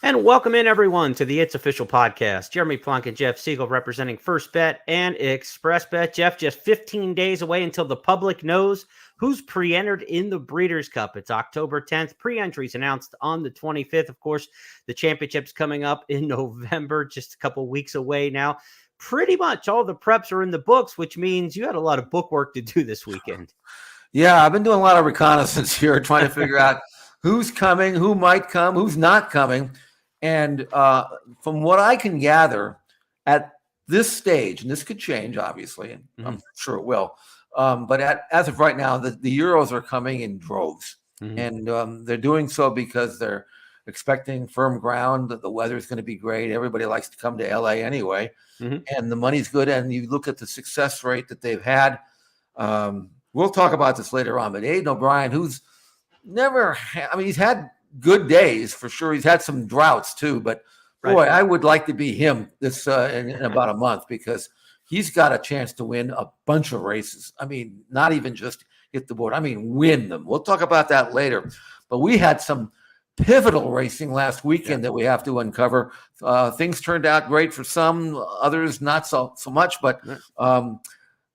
And welcome in, everyone, to the It's Official podcast. Jeremy Plonk and Jeff Siegel representing First Bet and Express Bet. Jeff, just 15 days away until the public knows who's pre-entered in the Breeders' Cup. It's October 10th. Pre-entries announced on the 25th. Of course, the championship's coming up in November, just a couple weeks away now. Pretty much all the preps are in the books, which means you had a lot of book work to do this weekend. Yeah, I've been doing a lot of reconnaissance here, trying to figure out who's coming, who might come, who's not coming. And from what I can gather at this stage, and this could change, obviously, and I'm sure it will, but as of right now, the Euros are coming in droves. And they're doing so because they're expecting firm ground, that the weather is going to be great. Everybody likes to come to LA anyway, and the money's good. And you look at the success rate that they've had. We'll talk about this later on, but Aidan O'Brien, who's he's had good days for sure. He's had some droughts too, but boy, I would like to be him this in about a month, because he's got a chance to win a bunch of races. I mean, not even just hit the board. I mean, win them. We'll talk about that later. But we had some pivotal racing last weekend that we have to uncover. Things turned out great for some, others not so much, but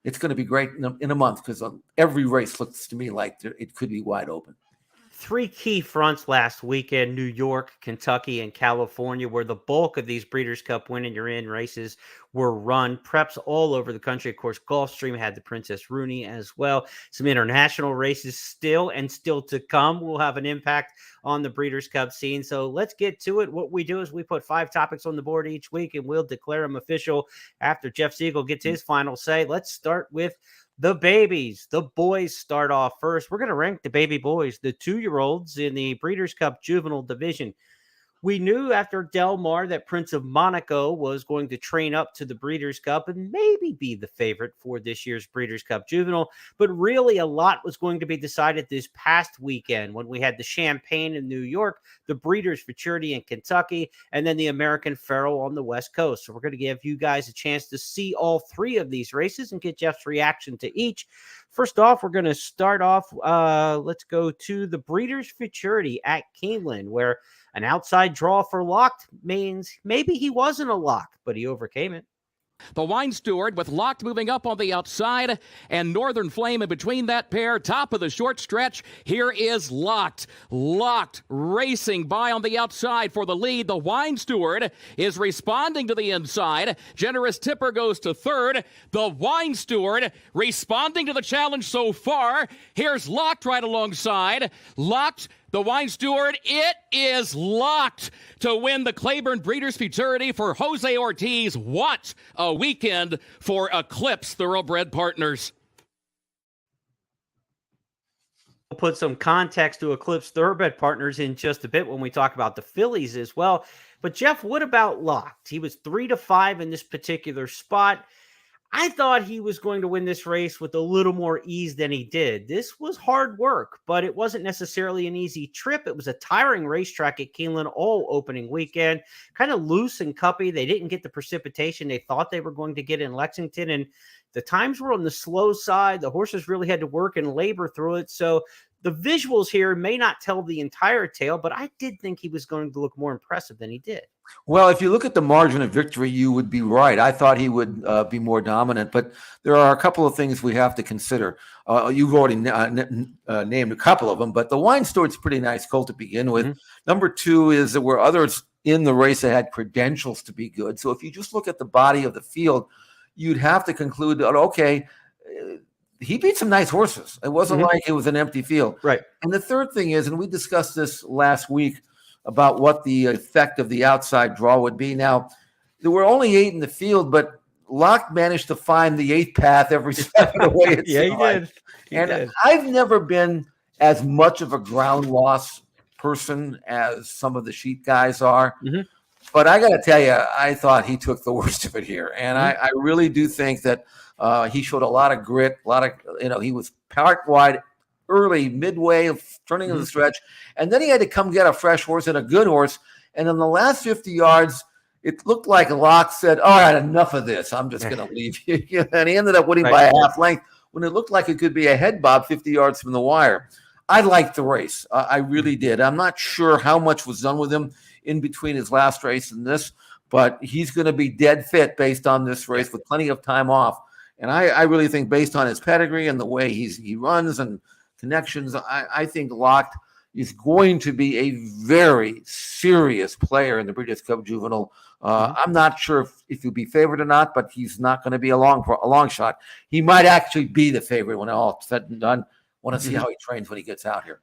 it's going to be great in a month, because every race looks to me like it could be wide open. Three key fronts last weekend: New York, Kentucky, and California, where the bulk of these Breeders' Cup win-and-you're-in races were run. Preps all over the country. Of course, Gulfstream had the Princess Rooney as well. Some international races still to come will have an impact on the Breeders' Cup scene. So let's get to it. What we do is we put 5 topics on the board each week, and we'll declare them official after Jeff Siegel gets his final say. Let's start with the babies. The boys start off first. We're going to rank the baby boys, the 2-year-olds in the Breeders' Cup Juvenile Division. We knew after Del Mar that Prince of Monaco was going to train up to the Breeders' Cup and maybe be the favorite for this year's Breeders' Cup Juvenile. But really, a lot was going to be decided this past weekend when we had the Champagne in New York, the Breeders' Futurity in Kentucky, and then the American Pharaoh on the West Coast. So we're going to give you guys a chance to see all 3 of these races and get Jeff's reaction to each. First off, we're going to start off. Let's go to the Breeders' Futurity at Keeneland, where an outside draw for Locked means maybe he wasn't a lock, but he overcame it. The Wine Steward with Locked moving up on the outside and Northern Flame in between that pair. Top of the short stretch. Here is Locked. Locked racing by on the outside for the lead. The Wine Steward is responding to the inside. Generous Tipper goes to third. The Wine Steward responding to the challenge so far. Here's Locked right alongside. Locked. The Wine Steward, it is locked to win the Claiborne Breeders' Futurity for Jose Ortiz. What a weekend for Eclipse Thoroughbred Partners. We'll put some context to Eclipse Thoroughbred Partners in just a bit when we talk about the fillies as well. But Jeff, what about Locked? He was 3-5 in this particular spot. I thought he was going to win this race with a little more ease than he did. This was hard work, but it wasn't necessarily an easy trip. It was a tiring racetrack at Keeneland all opening weekend, kind of loose and cuppy. They didn't get the precipitation they thought they were going to get in Lexington, and the times were on the slow side. The horses really had to work and labor through it. So the visuals here may not tell the entire tale, but I did think he was going to look more impressive than he did. Well, if you look at the margin of victory, you would be right. I thought he would be more dominant, but there are a couple of things we have to consider. You've already named a couple of them, but the Wine Steward's pretty nice colt to begin with. Number 2 is there were others in the race that had credentials to be good. So if you just look at the body of the field, you'd have to conclude that, okay, he beat some nice horses. It wasn't like it was an empty field. Right. And the third thing is, and we discussed this last week, about what the effect of the outside draw would be. Now, there were only 8 in the field, but Locke managed to find the 8th path every step of the way. Yeah, he did. He did. I've never been as much of a ground loss person as some of the sheep guys are. But I got to tell you, I thought he took the worst of it here. And I really do think that he showed a lot of grit, he was parked wide early, midway, turning in the stretch. And then he had to come get a fresh horse and a good horse. And in the last 50 yards, it looked like Locke said, I had enough of this. I'm just going to leave you. And he ended up winning by a half length when it looked like it could be a head bob 50 yards from the wire. I liked the race. I really did. I'm not sure how much was done with him in between his last race and this, but he's going to be dead fit based on this race with plenty of time off. And I really think based on his pedigree and the way he runs and connections, I think Locked is going to be a very serious player in the Breeders' Cup Juvenile. I'm not sure if he'll be favored or not, but he's not going to be a long shot. He might actually be the favorite when all said and done. Want to see how he trains when he gets out here.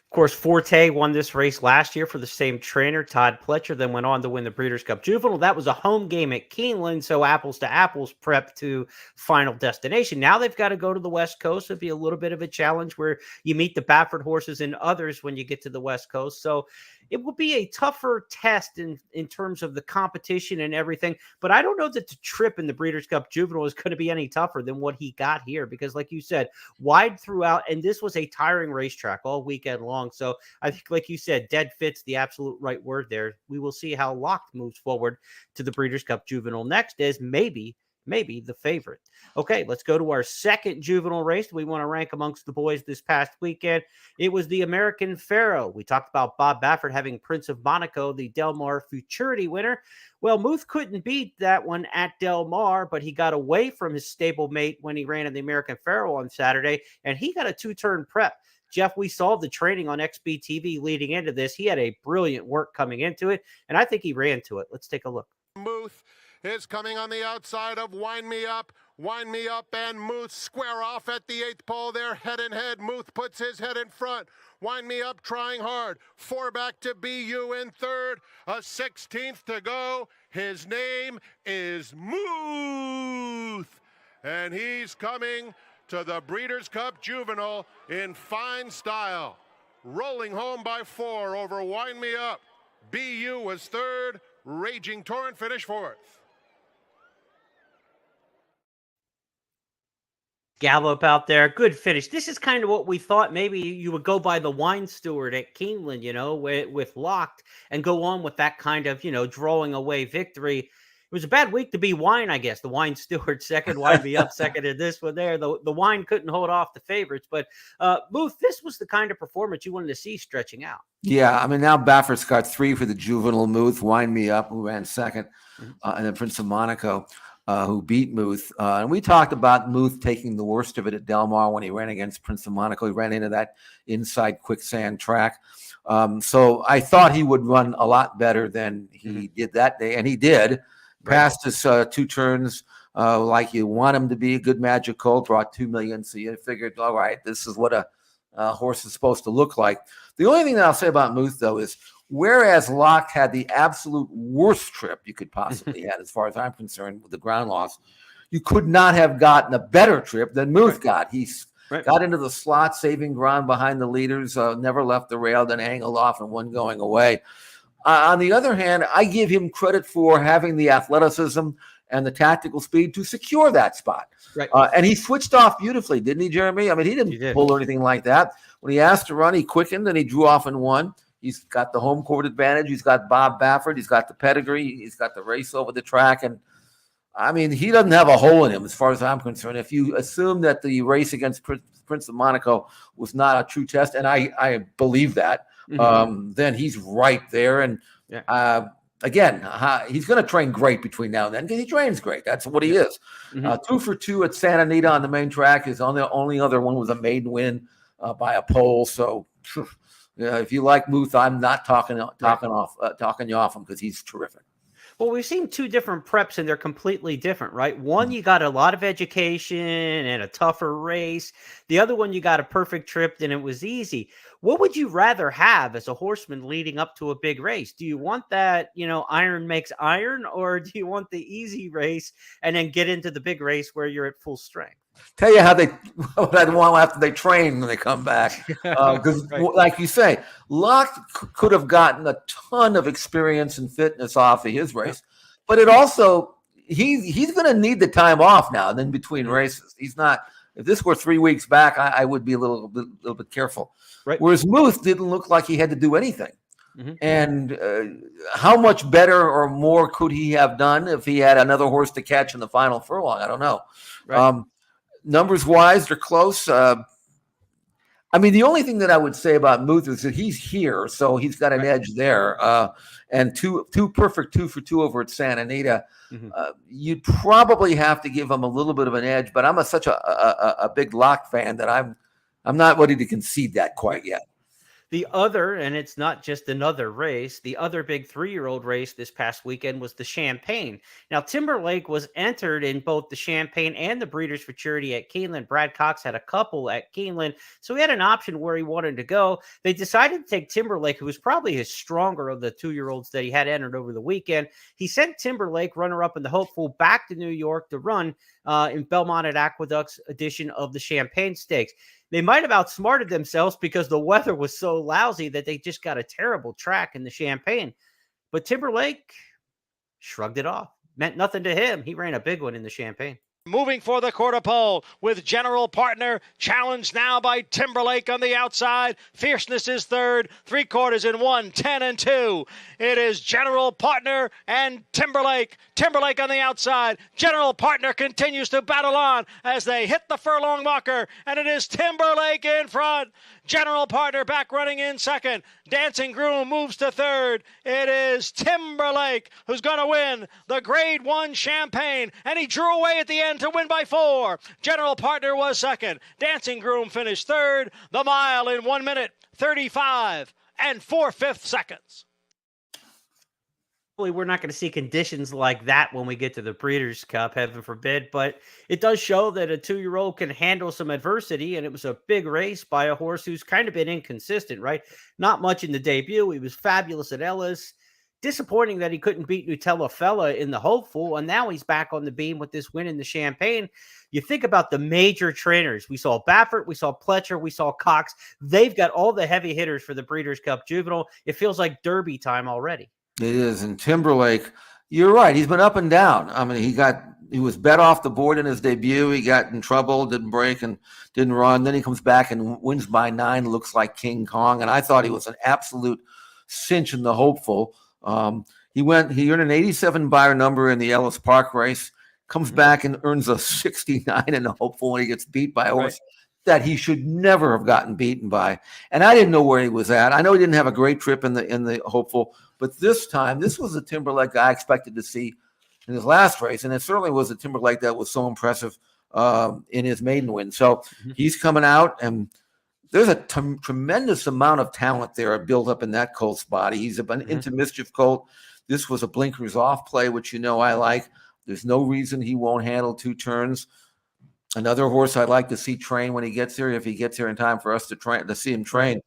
Of course, Forte won this race last year for the same trainer, Todd Pletcher, then went on to win the Breeders' Cup Juvenile. That was a home game at Keeneland, so apples to apples prep to final destination. Now they've got to go to the West Coast. It'll be a little bit of a challenge where you meet the Baffert horses and others when you get to the West Coast. So it will be a tougher test in terms of the competition and everything. But I don't know that the trip in the Breeders' Cup Juvenile is going to be any tougher than what he got here because, like you said, wide throughout, and this was a tiring racetrack all weekend long. So I think, like you said, dead fit's the absolute right word there. We will see how Locked moves forward to the Breeders' Cup Juvenile next as maybe the favorite. Okay, let's go to our second juvenile race we want to rank amongst the boys this past weekend. It was the American Pharaoh. We talked about Bob Baffert having Prince of Monaco, the Del Mar Futurity winner. Well, Muth couldn't beat that one at Del Mar, but he got away from his stablemate when he ran in the American Pharaoh on Saturday, and he got a two-turn prep. Jeff, we saw the training on XBTV leading into this. He had a brilliant work coming into it, and I think he ran to it. Let's take a look. Muth is coming on the outside of Wind Me Up, and Muth square off at the 8th pole there, head and head. Muth puts his head in front. Wind Me Up trying hard. 4 back to BU in third. A 16th to go. His name is Muth, and he's coming to the Breeders' Cup Juvenile in fine style. Rolling home by 4 over Wind Me Up. BU was third. Raging Torrent finished fourth. Gallop out there. Good finish. This is kind of what we thought maybe you would go by the wine steward at Keeneland, with Locked and go on with that kind of, drawing away victory. It was a bad week to be Wine, I guess. The Wine steward second, Wine be up second, and this one there. The Wine couldn't hold off the favorites. But, Booth, this was the kind of performance you wanted to see stretching out. Yeah, I mean, now Baffert's got 3 for the juvenile. Muth, Wind Me Up, who ran second, and then Prince of Monaco, who beat Muth. And we talked about Muth taking the worst of it at Del Mar when he ran against Prince of Monaco. He ran into that inside quicksand track. So I thought he would run a lot better than he did that day, and he did. Passed his 2 turns like you want him to be. A good Magic Colt, brought $2 million. So you figured, all right, this is what a horse is supposed to look like. The only thing that I'll say about Muth, though, is whereas Locked had the absolute worst trip you could possibly have, as far as I'm concerned, with the ground loss, you could not have gotten a better trip than Muth got. He got into the slot, saving ground behind the leaders, never left the rail, then angled off and one going away. On the other hand, I give him credit for having the athleticism and the tactical speed to secure that spot. Right. And he switched off beautifully, didn't he, Jeremy? I mean, he didn't pull or anything like that. When he asked to run, he quickened and he drew off and won. He's got the home court advantage. He's got Bob Baffert. He's got the pedigree. He's got the race over the track. And, I mean, he doesn't have a hole in him as far as I'm concerned. If you assume that the race against Prince of Monaco was not a true test, and I believe that, then he's right there. And again, he's going to train great between now and then because he trains great. That's what he is. 2 for 2 at Santa Anita on the main track. His only other one was a maiden win by a pole. So if you like Muth, I'm not talking you off him because he's terrific. Well, we've seen 2 different preps, and they're completely different, right? One, you got a lot of education and a tougher race. The other one, you got a perfect trip, and it was easy. What would you rather have as a horseman leading up to a big race? Do you want that, iron makes iron, or do you want the easy race and then get into the big race where you're at full strength? Tell you what I'd want after they train when they come back. Because, like you say, Locked could have gotten a ton of experience and fitness off of his race, but it also he's going to need the time off now. And then between races, he's not. If this were 3 weeks back, I would be a little bit careful. Right. Whereas Muth didn't look like he had to do anything. And how much better or more could he have done if he had another horse to catch in the final furlong? I don't know. Right. Numbers wise, they're close. I I mean, the only thing that I would say about Muth is that he's here, so he's got an edge there. And two perfect 2-for-2 over at Santa Anita. Mhm. You'd probably have to give him a little bit of an edge, but I'm such a big lock fan that I'm not ready to concede that quite yet. The other, and it's not just another race, the other big 3-year-old race this past weekend was the Champagne. Now, Timberlake was entered in both the Champagne and the Breeders' Futurity at Keeneland. Brad Cox had a couple at Keeneland, so he had an option where he wanted to go. They decided to take Timberlake, who was probably his stronger of the 2-year-olds that he had entered over the weekend. He sent Timberlake, runner-up in the Hopeful, back to New York to run in Belmont at Aqueduct's edition of the Champagne Stakes. They might have outsmarted themselves because the weather was so lousy that they just got a terrible track in the Champagne. But Timberlake shrugged it off. Meant nothing to him. He ran a big one in the Champagne. Moving for the quarter pole with General Partner, challenged now by Timberlake on the outside. Fierceness is third, 3/4 in 1, 10 and 2. It is General Partner and Timberlake. Timberlake on the outside. General Partner continues to battle on as they hit the furlong marker, and it is Timberlake in front. General Partner back running in second. Dancing Groom moves to third. It is Timberlake who's going to win the Grade 1 Champagne, and he drew away at the end to win by 4. General Partner was second. Dancing Groom finished third. The mile in 1 minute, 35 and 4/5 seconds. We're not going to see conditions like that when we get to the Breeders' Cup, heaven forbid, but it does show that a 2-year-old can handle some adversity, and it was a big race by a horse who's kind of been inconsistent, right? Not much in the debut. He was fabulous at Ellis. Disappointing that he couldn't beat Nutella Fella in the Hopeful, and now he's back on the beam with this win in the Champagne. You think about the major trainers. We saw Baffert, we saw Pletcher, we saw Cox. They've got all the heavy hitters for the Breeders' Cup Juvenile. It feels like Derby time already. It is. And Timberlake, you're right. He's been up and down. I mean, he was bet off the board in his debut. He got in trouble, didn't break and didn't run. Then he comes back and wins by 9, looks like King Kong. And I thought he was an absolute cinch in the Hopeful. He earned an 87 buyer number in the Ellis Park race, comes back and earns a 69 in the Hopeful when he gets beat by a horse that he should never have gotten beaten by. And I didn't know where he was at. I know he didn't have a great trip in the Hopeful, but this time, this was a Timberlake I expected to see in his last race, and it certainly was a Timberlake that was so impressive in his maiden win. So he's coming out, and there's a tremendous amount of talent there built up in that colt's body. He's an into mischief colt. This was a blinkers off play, which I like. There's no reason he won't handle 2 turns. Another horse I'd like to see train when he gets here, if he gets here in time for us to see him train.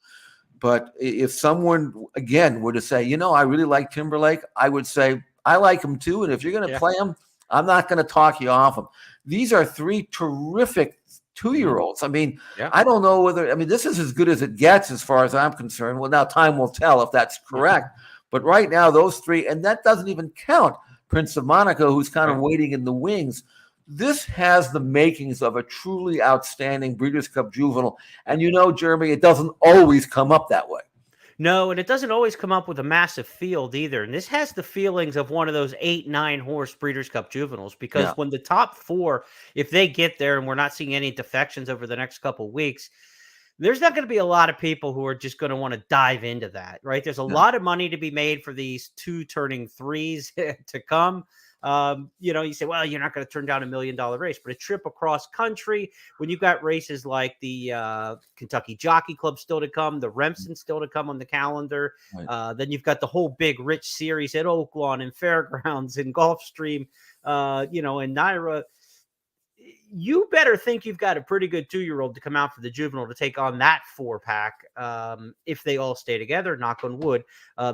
But if someone, again, were to say, I really like Timberlake, I would say, I like him too. And if you're going to play him, I'm not going to talk you off him. These are 3 terrific 2-year-olds. I mean, I don't know whether, this is as good as it gets as far as I'm concerned. Well, now time will tell if that's correct. But right now, those 3, and that doesn't even count Prince of Monaco, who's kind of waiting in the wings. This has the makings of a truly outstanding Breeders' Cup Juvenile. And Jeremy, it doesn't always come up that way. No, and it doesn't always come up with a massive field either. And this has the feelings of one of those 8-9 horse Breeders' Cup Juveniles, because when the top 4, if they get there and we're not seeing any defections over the next couple of weeks, there's not going to be a lot of people who are just going to want to dive into that, right? There's a lot of money to be made for these 2 turning 3s to come. You say, well, you're not going to turn down $1 million race, but a trip across country, when you've got races like the Kentucky Jockey Club still to come, the Remsen still to come on the calendar, then you've got the whole big rich series at Oaklawn and Fairgrounds and Gulfstream, and Naira. You better think you've got a pretty good 2-year-old to come out for the Juvenile to take on that 4-pack. If they all stay together, knock on wood,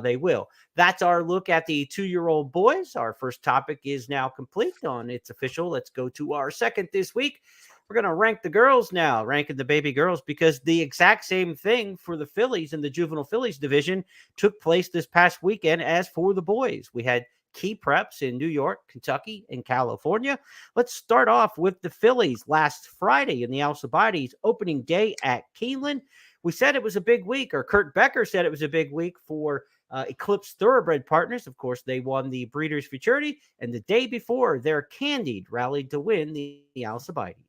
they will. That's our look at the 2-year-old boys. Our first topic is now complete on It's Official. Let's go to our second this week. We're going to rank the girls now, ranking the baby girls, because the exact same thing for the fillies in the Juvenile Fillies division took place this past weekend as for the boys. We had key preps in New York, Kentucky, and California. Let's start off with the fillies last Friday in the Alcibiades opening day at Keeneland. We said it was a big week, or Kurt Becker said it was a big week for Eclipse Thoroughbred Partners. Of course, they won the Breeders' Futurity, and the day before, their Candied rallied to win the Alcibiades.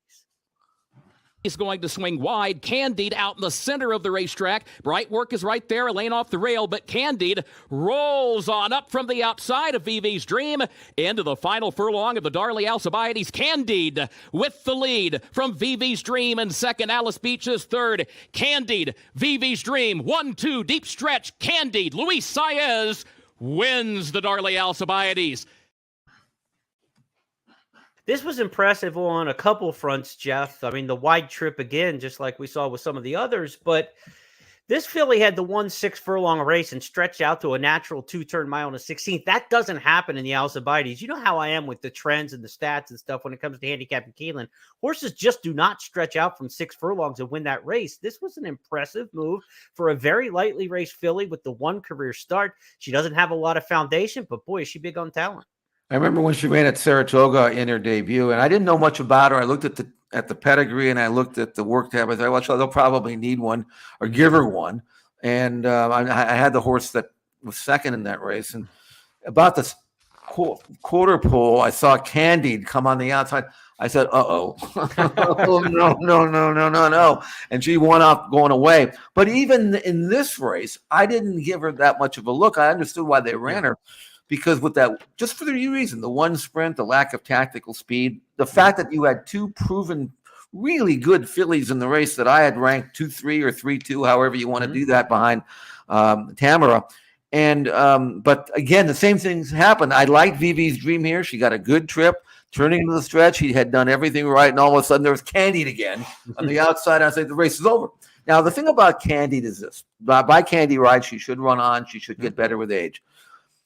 He's going to swing wide. Candide out in the center of the racetrack. Bright Work is right there, a lane off the rail, but Candide rolls on up from the outside of VV's Dream into the final furlong of the Darley Alcibiades. Candide with the lead from VV's Dream in second. Alice Beach is third. Candide, VV's Dream, 1-2, deep stretch. Candide, Luis Saez wins the Darley Alcibiades. This was impressive on a couple fronts, Jeff. I mean, the wide trip again, just like we saw with some of the others, but this filly had the 1-6 furlong race and stretched out to a natural 2-turn mile and a 16th. That doesn't happen in the Alcibiades. You know how I am with the trends and the stats and stuff when it comes to handicapping Keeneland. Horses just do not stretch out from 6 furlongs and win that race. This was an impressive move for a very lightly raced filly with the one career start. She doesn't have a lot of foundation, but boy, is she big on talent. I remember when she ran at Saratoga in her debut, and I didn't know much about her. I looked at the pedigree and I looked at the work tab. I thought, well, they'll probably need one or give her one. And I had the horse that was second in that race. And about the quarter pole, I saw Candide come on the outside. I said, uh-oh. Oh, no. And she went off going away. But even in this race, I didn't give her that much of a look. I understood why they ran her. Because with that, just for the reason, the one sprint, the lack of tactical speed, the fact that you had two proven really good fillies in the race that I had ranked 2-3 or 3-2, however you want to do that, behind Tamara. And but again, the same things happened. I liked VV's Dream here. She got a good trip. Turning into the stretch, he had done everything right, and all of a sudden there was Candide again on the outside. I said the race is over. Now the thing about Candide is this: by Candide ride, she should run on. She should get better with age.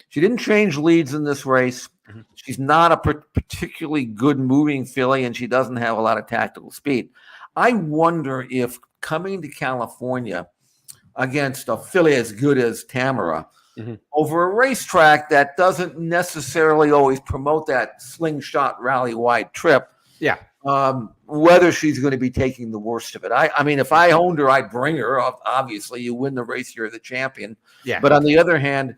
She didn't change leads in this race. She's not a particularly good moving filly, and she doesn't have a lot of tactical speed. I wonder if coming to California against a filly as good as Tamara over a racetrack that doesn't necessarily always promote that slingshot rally wide trip, whether she's going to be taking the worst of it. I mean, if I owned her, I'd bring her. Obviously, you win the race, you're the champion. Yeah. But on the other hand,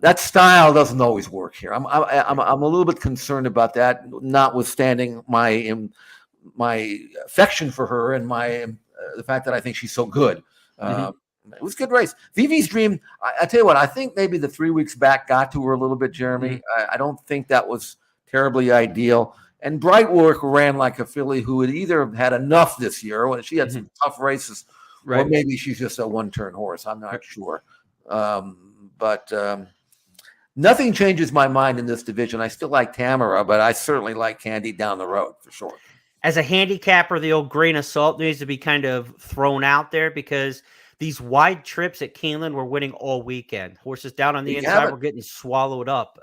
that style doesn't always work here. I'm a little bit concerned about that, notwithstanding my affection for her and the fact that I think she's so good. It was a good race. VV's Dream, I tell you what, I think maybe the 3 weeks back got to her a little bit, Jeremy. I don't think that was terribly ideal. And Bright Work ran like a filly who had either had enough this year, when she had some tough races, or maybe she's just a one-turn horse. I'm not sure. But nothing changes my mind in this division. I still like Tamara, but I certainly like Candide down the road for sure. As a handicapper, the old grain of salt needs to be kind of thrown out there, because these wide trips at Keeneland were winning all weekend. Horses down on the inside were getting swallowed up.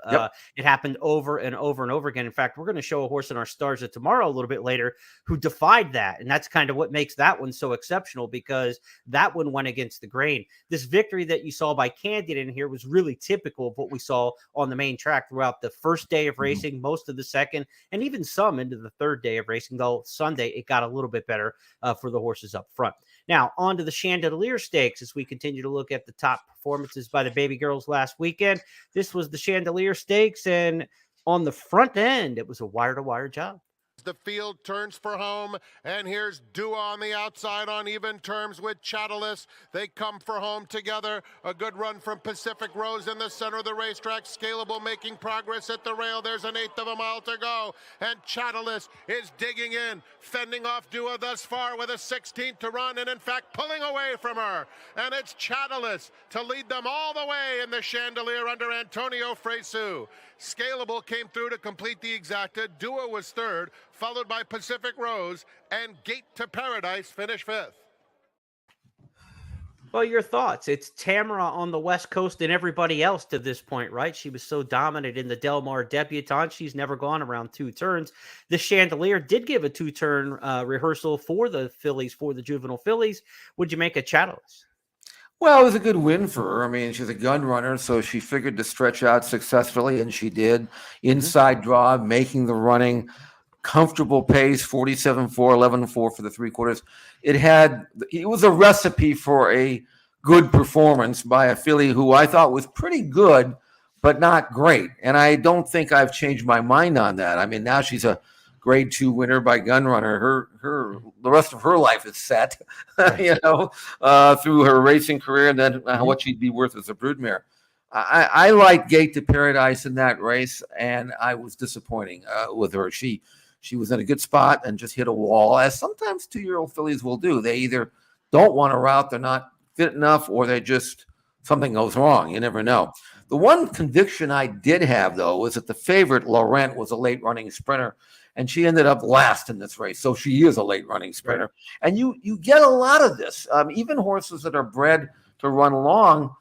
It happened over and over and over again. In fact, we're going to show a horse in our Stars of Tomorrow a little bit later who defied that. And that's kind of what makes that one so exceptional, because that one went against the grain. This victory that you saw by Candide in here was really typical of what we saw on the main track throughout the first day of racing, most of the second, and even some into the third day of racing, though Sunday it got a little bit better for the horses up front. Now, on to the Chandelier Stakes as we continue to look at the top performances by the baby girls last weekend. This was the Chandelier Stakes, and on the front end, it was a wire-to-wire job. The field turns for home, and here's Dua on the outside on even terms with Chandelier. They come for home together. A good run from Pacific Rose in the center of the racetrack. Scalable making progress at the rail. There's an eighth of a mile to go, and Chandelier is digging in, fending off Dua thus far with a 16th to run, and in fact pulling away from her. And it's Chandelier to lead them all the way in the Chandelier under Antonio Fresu. Scalable came through to complete the exacta. Dua was third, followed by Pacific Rose, and Gate to Paradise finished fifth. Well, your thoughts? It's Tamara on the West Coast and everybody else to this point, right? She was so dominant in the Del Mar debutante. She's never gone around 2 turns. The Chandelier did give a 2-turn rehearsal for the fillies, for the juvenile fillies. Would you make a Chandelier? Well, it was a good win for her. I mean, she's a gun runner, so she figured to stretch out successfully, and she did. Inside draw, making the running, comfortable pace, 47-4, 11-4 for the 3/4. It was a recipe for a good performance by a filly who I thought was pretty good, but not great. And I don't think I've changed my mind on that. I mean, now she's a Grade 2 winner by Gun Runner. The rest of her life is set, through her racing career, and then what she'd be worth as a broodmare. I like Gate to Paradise in that race, and I was disappointing with her. She was in a good spot and just hit a wall, as sometimes 2-year-old fillies will do. They either don't want to route, they're not fit enough, or they just something goes wrong. You never know. The one conviction I did have, though, was that the favorite, Laurent, was a late running sprinter, and she ended up last in this race. So she is a late running sprinter. Right. And you get a lot of this. Even horses that are bred to run long,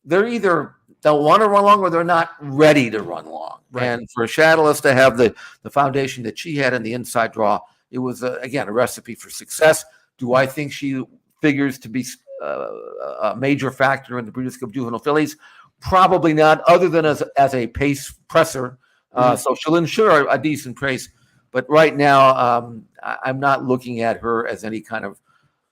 they're either don't want to run long or they're not ready to run long. Right. And for Chandelier to have the foundation that she had in the inside draw, it was, again, a recipe for success. Do I think she figures to be a major factor in the Breeders' Cup Juvenile Fillies? Probably not, other than as a pace presser. So she'll ensure a decent pace. But right now, I'm not looking at her as any kind of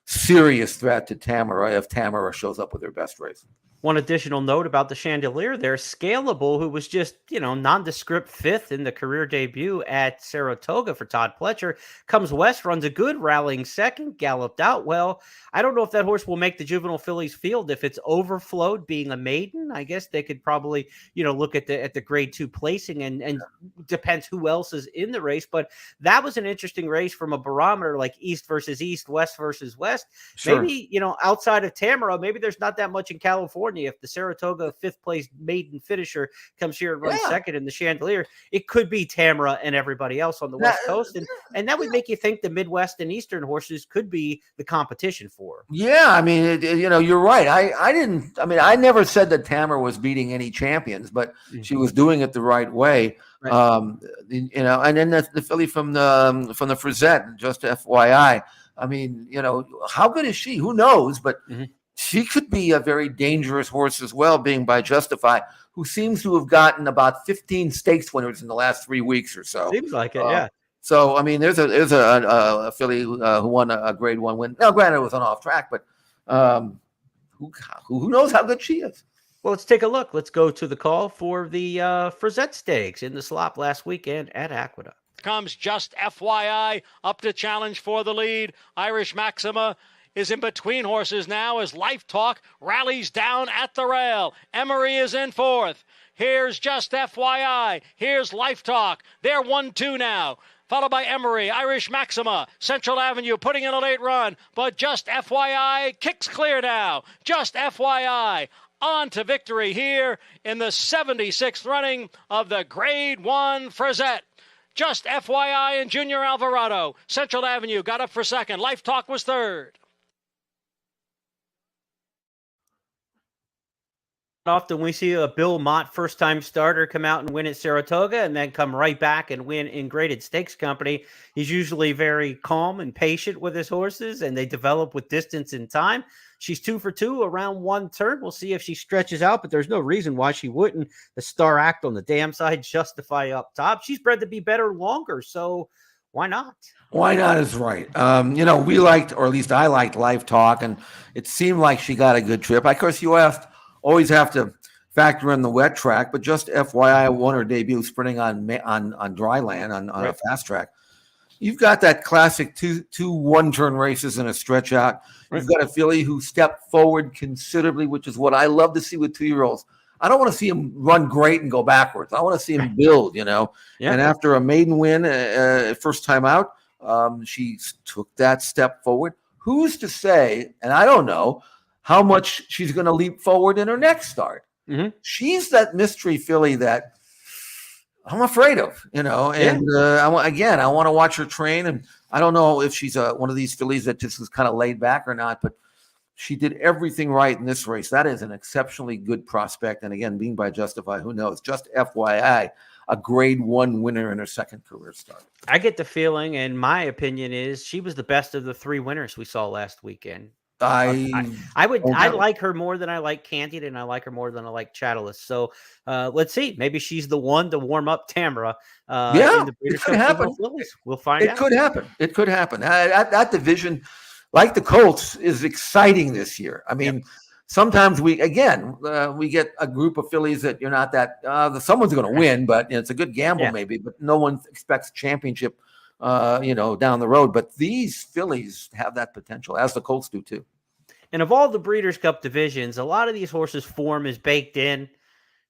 serious threat to Tamara if Tamara shows up with her best race. One additional note about the Chandelier there, Scalable, who was just, nondescript 5th in the career debut at Saratoga for Todd Pletcher, comes west, runs a good rallying second, galloped out well. I don't know if that horse will make the Juvenile Fillies field if it's overflowed being a maiden. I guess they could probably, look at the grade 2 placing and depends who else is in the race. But that was an interesting race from a barometer like East versus East, West versus West. Sure. Maybe, outside of Tamara, maybe there's not that much in California. If the Saratoga 5th place maiden finisher comes here and runs second in the Chandelier, it could be Tamara and everybody else on the West Coast. And that would make you think the Midwest and Eastern horses could be the competition for. Yeah, I mean, you're right. I never said that Tamara was beating any champions, but she was doing it the right way. Right. And then the filly from the Frette, just FYI. I mean, how good is she? Who knows? But she could be a very dangerous horse as well, being by Justify, who seems to have gotten about 15 stakes winners in the last 3 weeks or so. Seems like it, yeah. So, I mean, there's a filly who won a grade 1 win. Now, granted, it was on off track, but who knows how good she is? Well, let's take a look. Let's go to the call for the Frette Stakes in the slop last weekend at Aqueduct. Comes Just FYI up to challenge for the lead. Irish Maxima is in between horses now as Life Talk rallies down at the rail. Emery is in 4th. Here's Just FYI. Here's Life Talk. They're 1-2 now. Followed by Emery, Irish Maxima, Central Avenue putting in a late run. But Just FYI kicks clear now. Just FYI on to victory here in the 76th running of the Grade 1 Frette. Just FYI and Junior Alvarado. Central Avenue got up for second. Life Talk was third. Often we see a Bill Mott first-time starter come out and win at Saratoga and then come right back and win in Graded Stakes Company. He's usually very calm and patient with his horses, and they develop with distance and time. She's 2 for 2 around 1 turn. We'll see if she stretches out, but there's no reason why she wouldn't. The Star Act on the dam side, Justify up top. She's bred to be better longer, so why not? Why not is right. We liked, or at least I liked, Life Talk, and it seemed like she got a good trip. Of course, you always have to factor in the wet track, but Just FYI won her debut sprinting on dry land on a fast track. You've got that classic two 1-turn races and a stretch out. You've got a filly who stepped forward considerably, which is what I love to see with 2-year-olds. I don't want to see him run great and go backwards. I want to see him build, Yeah. And after a maiden win, first time out, she took that step forward. Who's to say, and I don't know, how much she's going to leap forward in her next start. She's that mystery filly that I'm afraid of, and I want to watch her train, and I don't know if she's one of these fillies that just is kind of laid back or not, but she did everything right in this race. That is an exceptionally good prospect, and again, being by Justify, who knows? Just FYI, a Grade 1 winner in her second career start. I get the feeling, and my opinion is she was the best of the 3 winners we saw last weekend. I like her more than I like Candid, and I like her more than I like Chattelis. So let's see. Maybe she's the one to warm up Tamara. In the it could happen. We'll find out. It could happen. That division, like the Colts, is exciting this year. I mean, sometimes we get a group of fillies that you're not that someone's going to win, but it's a good gamble maybe. But no one expects championship down the road. But these fillies have that potential, as the Colts do too. And of all the Breeders' Cup divisions, a lot of these horses' form is baked in.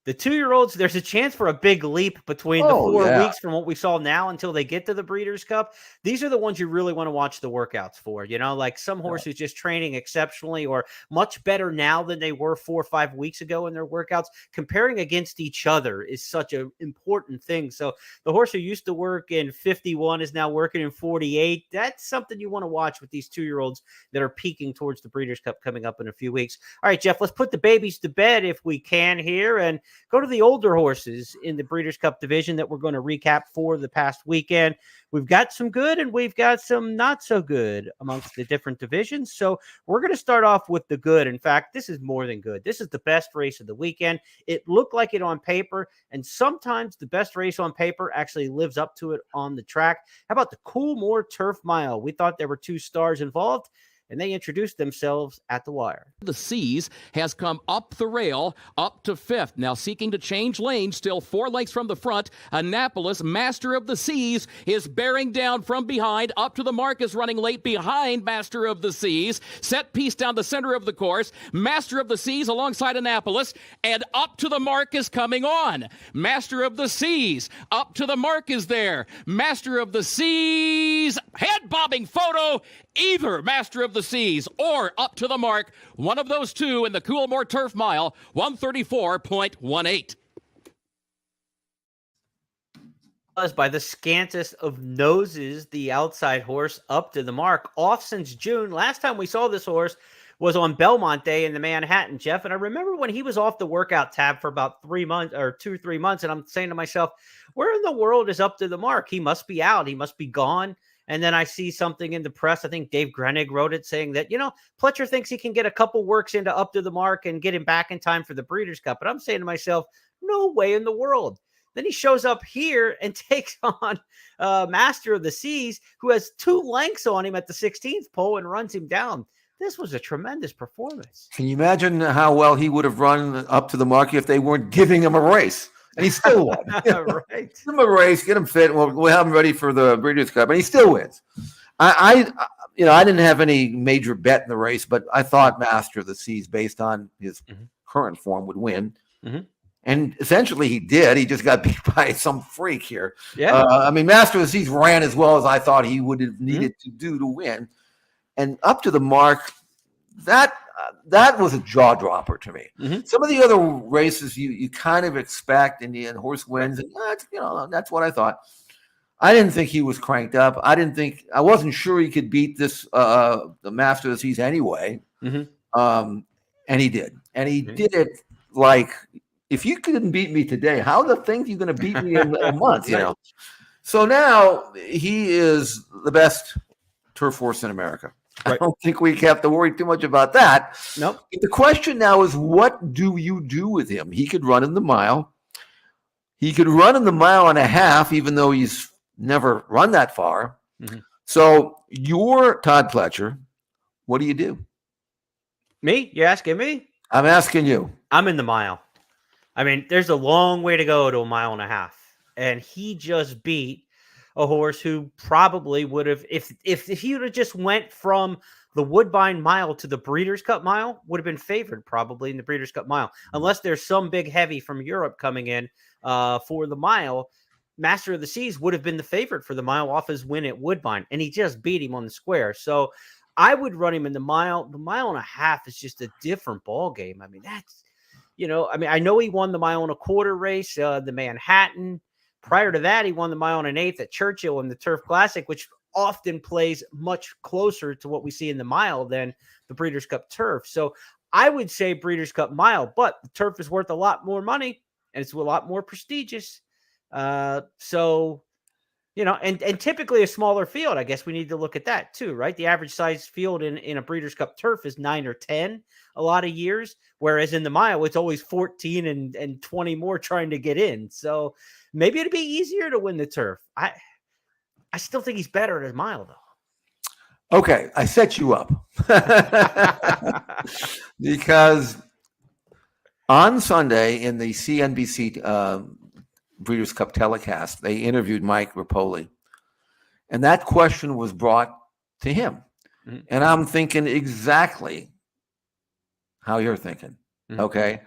The 2-year-olds, there's a chance for a big leap between the 4 weeks from what we saw now until they get to the Breeders' Cup. These are the ones you really want to watch the workouts for. Like some horse who's just training exceptionally or much better now than they were 4 or 5 weeks ago in their workouts. Comparing against each other is such an important thing. So the horse who used to work in 51 is now working in 48. That's something you want to watch with these 2-year-olds that are peaking towards the Breeders' Cup coming up in a few weeks. All right, Jeff, let's put the babies to bed if we can here and go to the older horses in the Breeders' Cup division that we're going to recap for the past weekend. We've got some good and we've got some not so good amongst the different divisions. So we're going to start off with the good. In fact, this is more than good. This is the best race of the weekend. It looked like it on paper, and sometimes the best race on paper actually lives up to it on the track. How about the Coolmore Turf Mile? We thought there were 2 stars involved, and they introduced themselves at the wire. The Seas has come up the rail, up to 5th. Now seeking to change lanes, still 4 lengths from the front. Annapolis, Master of the Seas, is bearing down from behind. Up to the mark is running late behind Master of the Seas. Set piece down the center of the course. Master of the Seas alongside Annapolis. And up to the mark is coming on. Master of the Seas, up to the mark is there. Master of the Seas, head-bobbing photo. Either Master of the Seas or up to the mark, one of those two in the Coolmore Turf Mile, 134.18. By the scantest of noses, the outside horse up to the mark, off since June. Last time we saw this horse was on Belmont Day in the Manhattan, Jeff. And I remember when he was off the workout tab for about 3 months or 2 or 3 months. And I'm saying to myself, where in the world is up to the mark? He must be out. He must be gone. And then I see something in the press. I think Dave Grenig wrote it saying that, Pletcher thinks he can get a couple works into up to the mark and get him back in time for the Breeders' Cup. But I'm saying to myself, no way in the world. Then he shows up here and takes on Master of the Seas, who has 2 lengths on him at the 16th pole and runs him down. This was a tremendous performance. Can you imagine how well he would have run up to the mark if they weren't giving him a race? And he still won. Right. Give him a race, get him fit. We'll have him ready for the Breeders' Cup, and he still wins. I didn't have any major bet in the race, but I thought Master of the Seas, based on his current form, would win. Mm-hmm. And essentially he did. He just got beat by some freak here. Yeah. Master of the Seas ran as well as I thought he would have needed to do to win. And up to the mark, that was a jaw dropper to me. Mm-hmm. Some of the other races you kind of expect, and the horse wins, and that's what I thought. I didn't think he was cranked up. I wasn't sure he could beat this the Master of the Seas anyway. Mm-hmm. And he did. And he did it like, if you couldn't beat me today, how the things you going to beat me in a month? So now he is the best turf horse in America. Right. I don't think we have to worry too much about that. Nope. But the question now is, what do you do with him? He could run in the mile. He could run in the mile and a half, even though he's never run that far. Mm-hmm. So you're Todd Pletcher. What do you do? Me? You're asking me? I'm asking you. I'm in the mile. There's a long way to go to a mile and a half. And he just beat a horse who probably would have, if he would have just went from the Woodbine Mile to the Breeders' Cup Mile, would have been favored probably in the Breeders' Cup Mile. Unless there's some big heavy from Europe coming in for the mile, Master of the Seas would have been the favorite for the mile off his win at Woodbine. And he just beat him on the square. So I would run him in the mile. The mile and a half is just a different ball game. I know he won the mile and a quarter race, the Manhattan. Prior to that, he won the mile and an eighth at Churchill in the Turf Classic, which often plays much closer to what we see in the mile than the Breeders' Cup Turf. So I would say Breeders' Cup Mile, but the turf is worth a lot more money and it's a lot more prestigious. And typically a smaller field. I guess we need to look at that too, right? The average size field in a Breeders' Cup Turf is 9 or 10 a lot of years, whereas in the mile, it's always 14 and 20 more trying to get in. So maybe it'd be easier to win the turf. I still think he's better at a mile, though. Okay, I set you up. Because on Sunday in the CNBC Breeders' Cup telecast, they interviewed Mike Rapoli. And that question was brought to him. Mhm. And I'm thinking exactly how you're thinking. Mhm. Okay.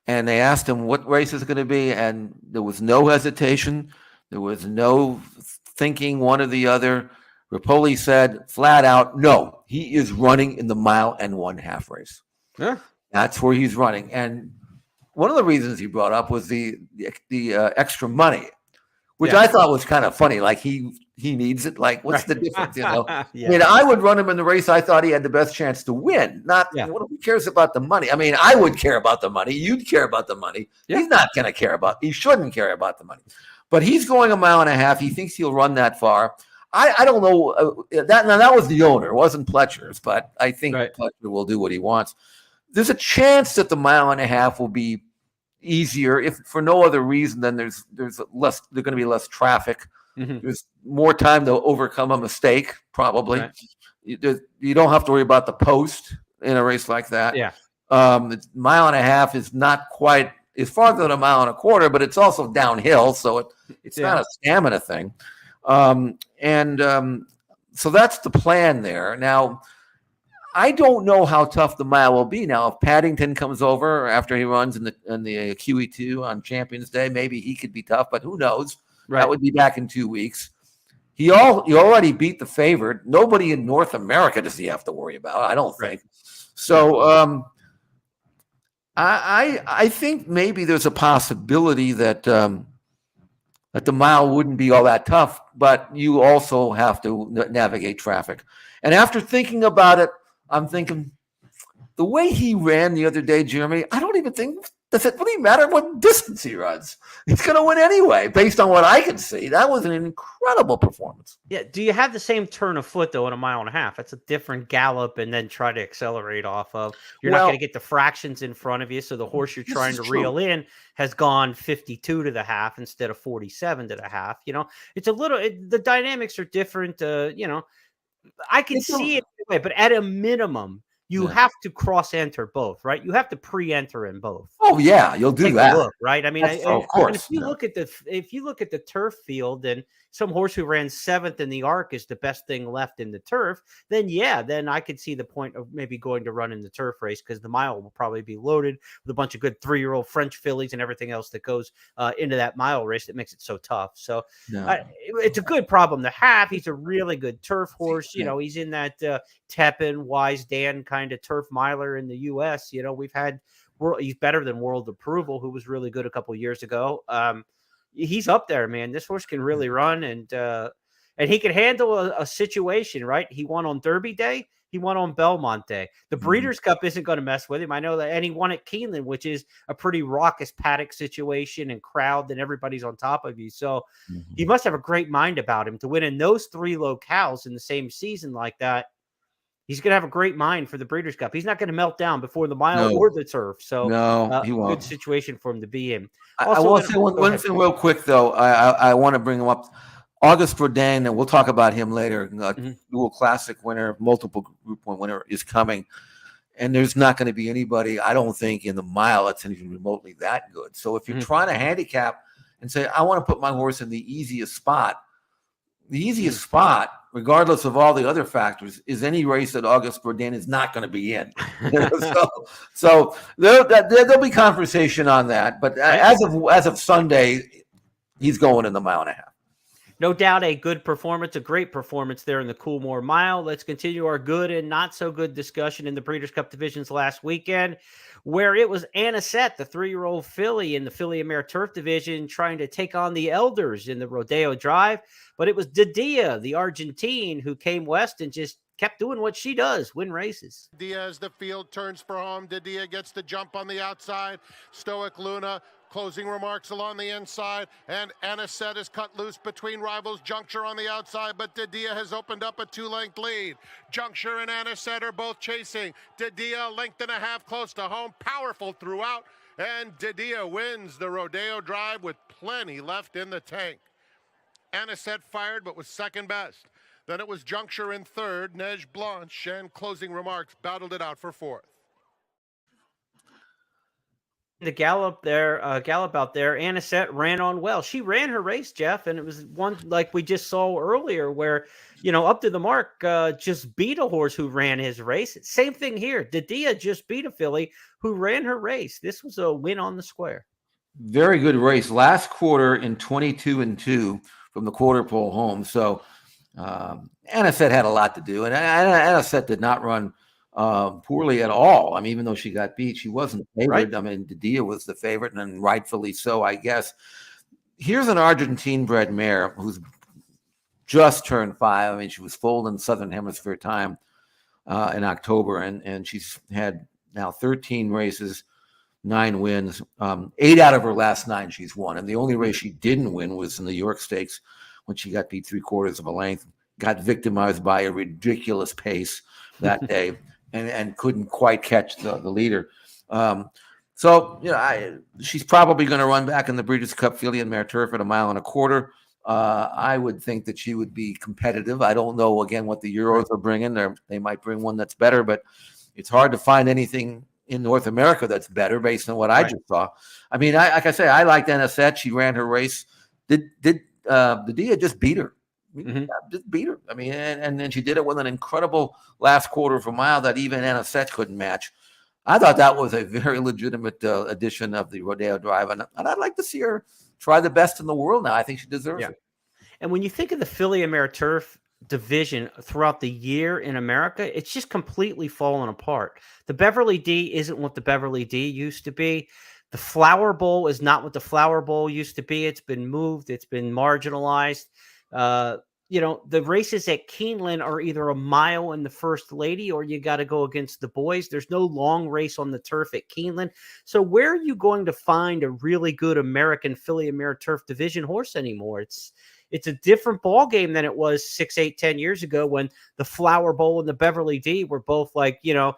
And they asked him what race is going to be. And there was no hesitation. There was no thinking one or the other. Rapoli said flat out, no, he is running in the 1.5 mile race. Yeah. That's where he's running. And one of the reasons he brought up was the extra money, which Yeah. I thought was kind of funny. Like he needs it. Like, what's the difference? Yeah. I mean, I would run him in the race. I thought he had the best chance to win. Not who cares about the money. I mean, I would care about the money. You'd care about the money. Yeah. He's not going to care about. He shouldn't care about the money. But he's going 1.5 miles. He thinks he'll run that far. I don't know that was the owner. It wasn't Pletcher's, but I think Pletcher will do what he wants. There's a chance that the 1.5 miles will be easier, if for no other reason than there's less. There's going to be less traffic. Mhm. There's more time to overcome a mistake. Probably, Right. You don't have to worry about the post in a race like that. Yeah. The 1.5 miles is not quite. It's farther than 1.25 miles, but it's also downhill, so it's not a stamina thing. So that's the plan there. Now, I don't know how tough the mile will be. Now, if Paddington comes over after he runs in the QE2 on Champions Day, maybe he could be tough, but who knows? Right. That would be back in 2 weeks. He already beat the favorite. Nobody in North America does he have to worry about, I don't think. So I think maybe there's a possibility that the mile wouldn't be all that tough, but you also have to navigate traffic. And after thinking about it, I'm thinking the way he ran the other day, Jeremy, I don't even think does it really matter what distance he runs. He's going to win anyway, based on what I can see. That was an incredible performance. Yeah. Do you have the same turn of foot, though, in 1.5 miles? That's a different gallop and then try to accelerate off of. You're not going to get the fractions in front of you. So the horse you're trying to reel in has gone 52 to the half instead of 47 to the half. It's a little, the dynamics are different. I can see it anyway, but at a minimum, you have to cross-enter both, right? You have to pre-enter in both. Oh yeah, you'll do that, look, right? I mean, of course. If you look at the turf field, and some horse who ran 7th in the Arc is the best thing left in the turf, then I could see the point of maybe going to run in the turf race, because the mile will probably be loaded with a bunch of good 3-year-old French fillies and everything else that goes into that mile race that makes it so tough. So it's a good problem to have. He's a really good turf horse. He's in that Tepin, Wise Dan kind of turf miler in the U.S. We've had he's better than World Approval, who was really good a couple of years ago. He's up there, man. This horse can really run, and he can handle a situation, right? He won on Derby Day. He won on Belmont Day. The Breeders' Cup isn't going to mess with him. I know that, and he won at Keeneland, which is a pretty raucous paddock situation and crowd, and everybody's on top of you. So he must have a great mind about him to win in those 3 locales in the same season like that. He's going to have a great mind for the Breeders' Cup. He's not going to melt down before the mile or the turf. So he won't. Good situation for him to be in. I will say one thing real quick, though. I want to bring him up. Auguste Rodin, and we'll talk about him later. Dual Classic winner, multiple Group 1 winner is coming. And there's not going to be anybody, I don't think, in the mile that's even remotely that good. So if you're trying to handicap and say, I want to put my horse in the easiest spot, regardless of all the other factors, is any race that Auguste Rodin is not going to be in. So there'll be conversation on that. But as of Sunday, he's going in the 1.5 miles. No doubt a good performance, a great performance there in the Coolmore Mile. Let's continue our good and not so good discussion in the Breeders' Cup divisions last weekend, where it was Anisette, the 3-year-old filly in the Filly and Mare Turf division, trying to take on the elders in the Rodeo Drive. But it was Didia, the Argentine, who came west and just kept doing what she does, win races. Didia, as the field turns for home, Didia gets the jump on the outside. Stoic Luna, closing remarks along the inside, and Anisette is cut loose between rivals. Juncture on the outside, but Didia has opened up a 2-length lead. Juncture and Anisette are both chasing. Didia, 1.5 lengths close to home, powerful throughout, and Didia wins the Rodeo Drive with plenty left in the tank. Anisette fired, but was second best. Then it was Juncture in third, Neige Blanche, and closing remarks battled it out for fourth. The gallop out there, Anisette ran on well. She ran her race, Jeff, and it was one like we just saw earlier where, up to the mark, just beat a horse who ran his race. Same thing here. Dadia just beat a filly who ran her race. This was a win on the square. Very good race. Last quarter in 22-2 from the quarter pole home. So Anisette had a lot to do. And Anisette did not run poorly at all. I mean, even though she got beat, she wasn't the favorite. Right. I mean, Dadia was the favorite, and rightfully so, I guess. Here's an Argentine-bred mare who's just turned 5. I mean, she was foaled in Southern Hemisphere time in October, and she's had now 13 races, 9 wins. 8 out of her last 9 she's won. And the only race she didn't win was in the York Stakes when she got beat 3/4 of a length, got victimized by a ridiculous pace that day. And couldn't quite catch the leader. So, she's probably going to run back in the Breeders' Cup Filly and Mare Turf at 1.25 miles. I would think that she would be competitive. I don't know, again, what the Euros are bringing. They might bring one that's better, but it's hard to find anything in North America that's better based on what I just saw. I mean, like I say, I liked Anisette. She ran her race. Did Dadia just beat her? Just beat her. I mean, and then she did it with an incredible last quarter of a mile that even Anisette couldn't match. I thought that was a very legitimate edition of the Rodeo Drive, and I'd like to see her try the best in the world now. I think she deserves it. And when you think of the Filly and Mare Turf division throughout the year in America, it's just completely fallen apart. The Beverly D isn't what the Beverly D used to be. The Flower Bowl is not what the Flower Bowl used to be. It's been moved. It's been marginalized. The races at Keeneland are either a mile in the First Lady or you got to go against the boys. There's no long race on the turf at Keeneland. So where are you going to find a really good American Filly and Mare Turf division horse anymore? It's a different ball game than it was 6, 8, 10 years ago when the Flower Bowl and the Beverly D were both like, 2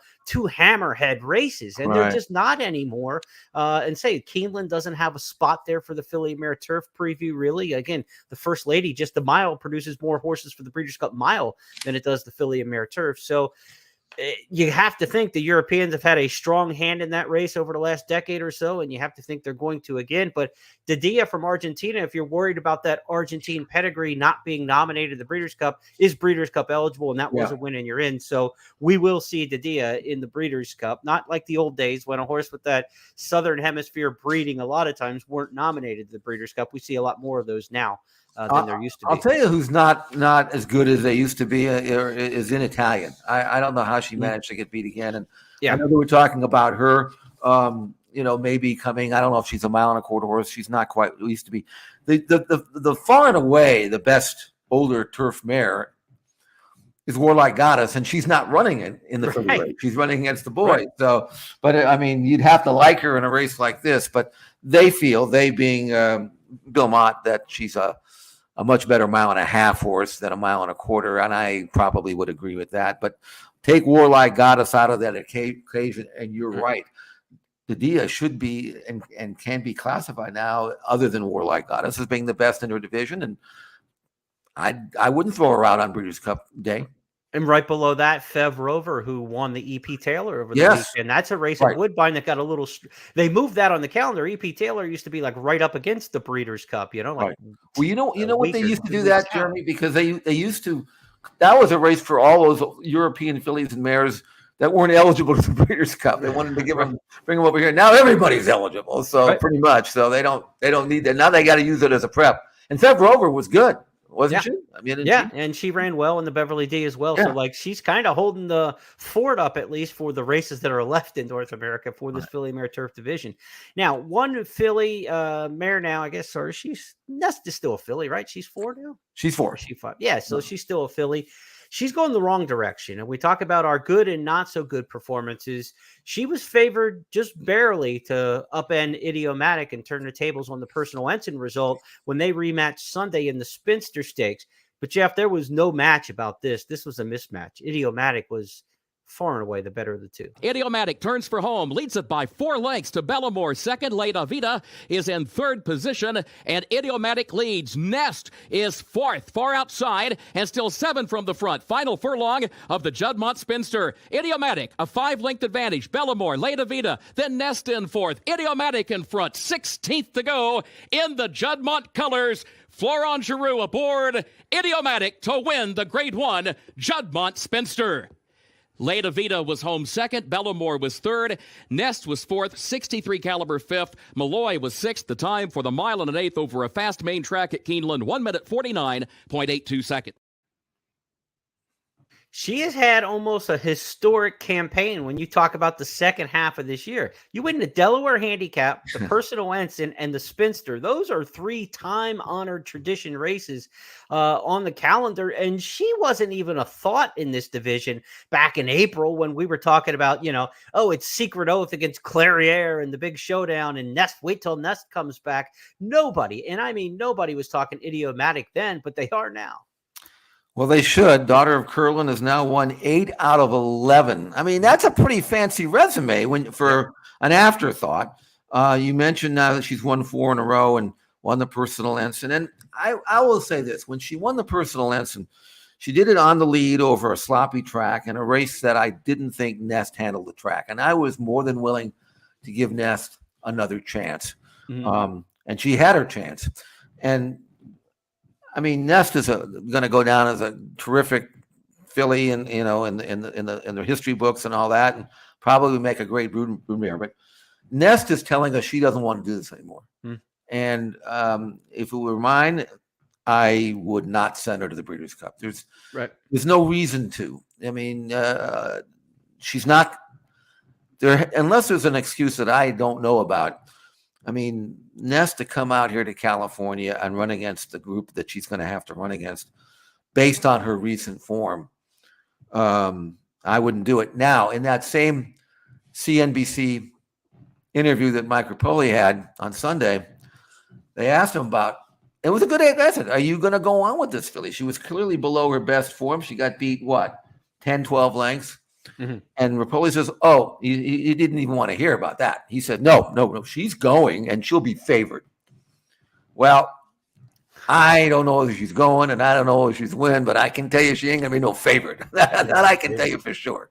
hammerhead races, and they're just not anymore. And say Keeneland doesn't have a spot there for the Filly and Mare Turf preview, really. Again, the First Lady, just the mile, produces more horses for the Breeders' Cup Mile than it does the Filly and Mare Turf. So you have to think the Europeans have had a strong hand in that race over the last decade or so, and you have to think they're going to again. But Dadia from Argentina, if you're worried about that Argentine pedigree not being nominated in the Breeders' Cup, is Breeders' Cup eligible, and that was a win and you're in. So we will see Dadia in the Breeders' Cup, not like the old days when a horse with that Southern Hemisphere breeding a lot of times weren't nominated to the Breeders' Cup. We see a lot more of those now. Than there used to be. I'll tell you who's not as good as they used to be is in Italian. I don't know how she managed to get beat again. And I know they were talking about her, maybe coming. I don't know if she's 1.25 mile horse. She's not quite what it used to be. The far and away the best older turf mare is Warlike Goddess, and she's not running it in the filly race. She's running against the boys. So, but I mean, you'd have to like her in a race like this. But they being Bill Mott, that she's a much better 1.5 mile horse than 1.25 miles, and I probably would agree with that. But take Warlike Goddess out of that occasion, and you're right. Dadia should be and can be classified now, other than Warlike Goddess, as being the best in her division. And I wouldn't throw her out on Breeders' Cup Day. And right below that, Fev Rover, who won the E.P. Taylor over the weekend. That's a race at Woodbine that got a little – they moved that on the calendar. E.P. Taylor used to be like right up against the Breeders' Cup, Well, you know what they used to do that, Jeremy? Because they used to – that was a race for all those European fillies and mares that weren't eligible to the Breeders' Cup. They wanted to bring them over here. Now everybody's eligible, so pretty much. So they don't need that. Now they got to use it as a prep. And Fev Rover was good. Wasn't she? I mean, and she ran well in the Beverly D as well. So, she's kind of holding the fort up, at least for the races that are left in North America for this Filly Mare Turf division. Now, one filly mare now, I guess, that's still a filly, right? She's 4 now? She's 4. She's 5. Yeah, so she's still a filly. She's going the wrong direction. And we talk about our good and not so good performances. She was favored just barely to upend Idiomatic and turn the tables on the Personal Ensign result when they rematched Sunday in the Spinster Stakes. But, Jeff, there was no match about this. This was a mismatch. Idiomatic was far and away the better of the two. Idiomatic turns for home, leads it by 4 lengths to Bellamore. Second, Leda Vida is in third position, and Idiomatic leads. Nest is fourth, far outside, and still 7 from the front. Final furlong of the Juddmonte Spinster. Idiomatic, a 5-length advantage. Bellamore, Leda Vida, then Nest in fourth. Idiomatic in front, 16th to go in the Juddmonte colors. Florent Giroux aboard. Idiomatic to win the Grade 1 Juddmonte Spinster. Leda Vida was home second. Bellamore was third. Nest was fourth. 63 caliber fifth. Malloy was sixth. The time for the 1 1/8 over a fast main track at Keeneland, 1 minute 49.82 seconds. She has had almost a historic campaign when you talk about the second half of this year. You win the Delaware Handicap, the Personal Ensign, and the Spinster. Those are 3 time-honored tradition races on the calendar, and she wasn't even a thought in this division back in April when we were talking about, it's Secret Oath against Clairiere and the big showdown and Nest. Wait till Nest comes back. Nobody, and I mean nobody was talking Idiomatic then, but they are now. Well, they should. Daughter of Curlin has now won 8 out of 11. I mean, that's a pretty fancy resume for an afterthought. You mentioned now that she's won 4 in a row and won the Personal Ensign. And I will say this. When she won the Personal Ensign, she did it on the lead over a sloppy track in a race that I didn't think Nest handled the track. And I was more than willing to give Nest another chance. Mm-hmm. And she had her chance. And I mean, Nest is going to go down as a terrific filly, and in the history books and all that, and probably make a great broodmare. But Nest is telling us she doesn't want to do this anymore. And if it were mine, I would not send her to the Breeders' Cup. There's no reason to. I mean, she's not there unless there's an excuse that I don't know about. I mean, Nest to come out here to California and run against the group that she's going to have to run against based on her recent form, I wouldn't do it. Now, in that same CNBC interview that Mike Rapoli had on Sunday, they asked him about, it was a good answer. Are you going to go on with this filly? She was clearly below her best form. She got beat, 10, 12 lengths? Mm-hmm. And Rapoli says, he didn't even want to hear about that. He said, no, she's going and she'll be favored. Well, I don't know if she's going and I don't know if she's winning, but I can tell you she ain't going to be no favorite. that I can tell you for sure.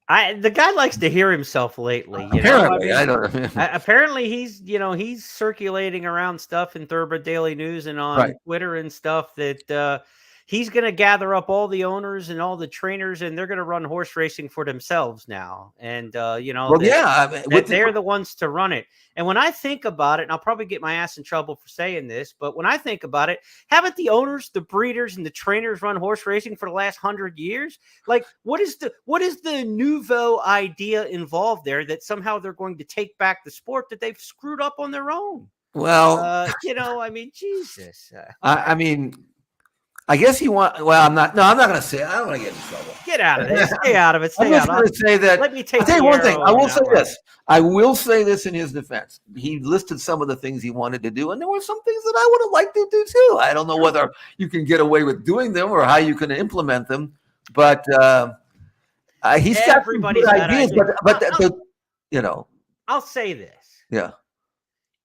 The guy likes to hear himself lately. Apparently, I don't know. Apparently, he's circulating around stuff in Thoroughbred Daily News and on Twitter and stuff that he's going to gather up all the owners and all the trainers, and they're going to run horse racing for themselves now. And, they're the ones to run it. And when I think about it, and I'll probably get my ass in trouble for saying this, but when I think about it, haven't the owners, the breeders, and the trainers run horse racing for the last 100 years? Like, what is the nouveau idea involved there that somehow they're going to take back the sport that they've screwed up on their own? Well, Jesus. I guess you want. Well, I'm not going to say it. I don't want to get in trouble. Get out of this. Stay out of it. I'm just going to say that. Let me take. I'll tell you one thing. I will say this. I will say this in his defense. He listed some of the things he wanted to do, and there were some things that I would have liked to do too. I don't know whether you can get away with doing them or how you can implement them, but he's got some good ideas. But I'll say this. Yeah.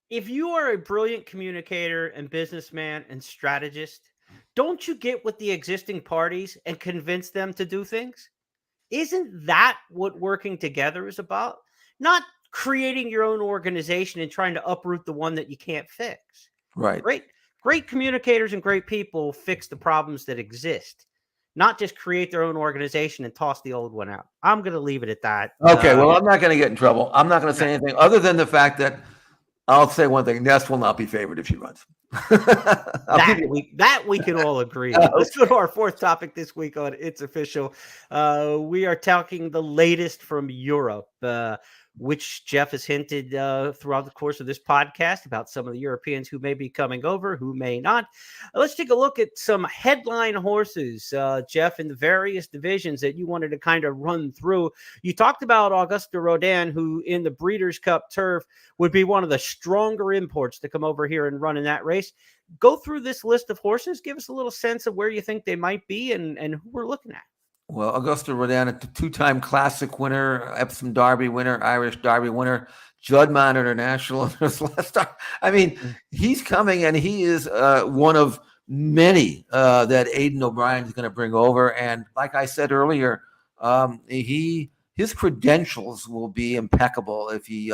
If you are a brilliant communicator and businessman and strategist, don't you get with the existing parties and convince them to do things? Isn't that what working together is about? Not creating your own organization and trying to uproot the one that you can't fix. Right. Great communicators and great people fix the problems that exist, not just create their own organization and toss the old one out. I'm going to leave it at that. Okay, well, I'm not going to get in trouble. I'm not going to say anything other than the fact that I'll say one thing. Nest will not be favored if she runs. that we can all agree. Let's go to our fourth topic this week on It's Official. We are talking the latest from Europe, which Jeff has hinted throughout the course of this podcast about some of the Europeans who may be coming over, who may not. Let's take a look at some headline horses, Jeff, in the various divisions that you wanted to kind of run through. You talked about Augusta Rodin, who in the Breeders' Cup turf would be one of the stronger imports to come over here and run in that race. Go through this list of horses. Give us a little sense of where you think they might be and who we're looking at. Well, Augusta Rodin, a two-time Classic winner, Epsom Derby winner, Irish Derby winner, Juddmonte International. I mean, he's coming, and he is one of many that Aidan O'Brien is going to bring over. And like I said earlier, his credentials will be impeccable if he